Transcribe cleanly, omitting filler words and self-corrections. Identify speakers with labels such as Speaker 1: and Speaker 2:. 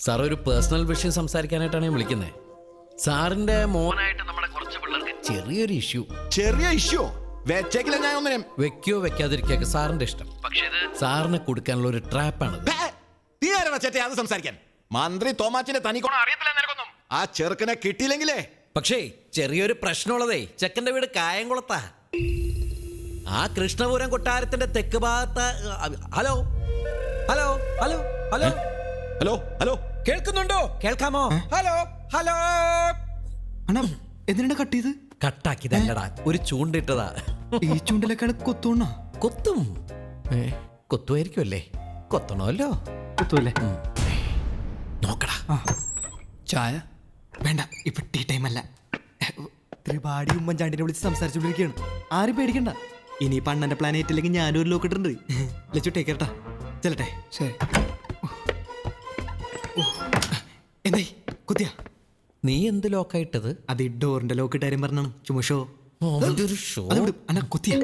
Speaker 1: Sir ഒരു personal വിഷയം സംസാരിക്കാനായിട്ടാണ് ഞാൻ വിളിക്കുന്നത്. സാറിന്റെ മോനായിട്ട് നമ്മുടെ കുറച്ച് പിള്ളേർക്ക് ചെറിയൊരു ഇഷ്യൂ.
Speaker 2: ചെറിയ ഇഷ്യൂ വെച്ചേക്കില്ല ഞാൻ ഒന്നിനും.
Speaker 1: വെക്കോ വെക്കാതിരിക്കൊക്കെ സാറിന്റെ ഇഷ്ടം. പക്ഷേ ഇത് സാറിനെ കൊടുക്കാനുള്ള ഒരു ട്രാപ്പാണ്.
Speaker 2: നീ ആരാ ചേട്ടാ അത് സംസാരിക്കാൻ? മന്ത്രി തോമാച്ചിന്റെ തനിക്കോണം അറിയത്തില്ല നിനക്കൊന്നും. ആ ചെറുക്കനെ കിട്ടിയില്ലെങ്കിലേ.
Speaker 1: പക്ഷേ ചെറിയൊരു പ്രശ്നമുള്ളതേ, ചെക്കന്റെ വീട് കായംകുളത്താ. ആ കൃഷ്ണപുരം കൊട്ടാരത്തിന്റെ തെക്ക് ഭാഗത്ത്. Hello hello hello hello
Speaker 2: hello hello
Speaker 1: കേൾക്കുന്നുണ്ടോ? കേൾക്കാമോ? Hello hello.
Speaker 3: അണ്ണാ എന്തിനാ കട്ട് ചെയ്ത്?
Speaker 1: കട്ടാക്കിയതല്ലടാ, ഒരു ചൂണ്ടിട്ടതാ.
Speaker 3: ഈ ചൂണ്ടിലേക്കാണ് കൊത്തോണ്ണ.
Speaker 1: കൊത്തും. കൊത്തുമായിരിക്കും അല്ലേ? കൊത്തണമല്ലോ.
Speaker 3: കൊത്തുവല്ലേ?
Speaker 1: നോക്കടാ.
Speaker 3: ചായ വേണ്ട, ഇപ്പൊ ടീ ടൈം അല്ല. ത്രിപാഠി ഉമ്മൻചാണ്ടിനെ വിളിച്ച് സംസാരിച്ചുകൊണ്ടിരിക്കുകയാണ്. ആരും പേടിക്കണ്ട. ഇനി പണ്ണന്റെ പ്ലാൻ ഏറ്റില്ലെങ്കിൽ ഞാനും ഒരു ലോക്ക് ഇട്ടുണ്ട്. ലച്ചു ടേക്ക് കേട്ടാ. ചെല്ലട്ടെ. ശരി. എന്തായി കുത്തിയ?
Speaker 1: നീ എന്ത് ലോക്കായിട്ടത്?
Speaker 3: അത് ഈ ഡോറിന്റെ ലോക്ക് ഇട്ടാരും പറഞ്ഞാണ്. ചുമ ഷോ
Speaker 1: ഒരു ഷോ.
Speaker 3: അണ്ണാ കുത്തിയ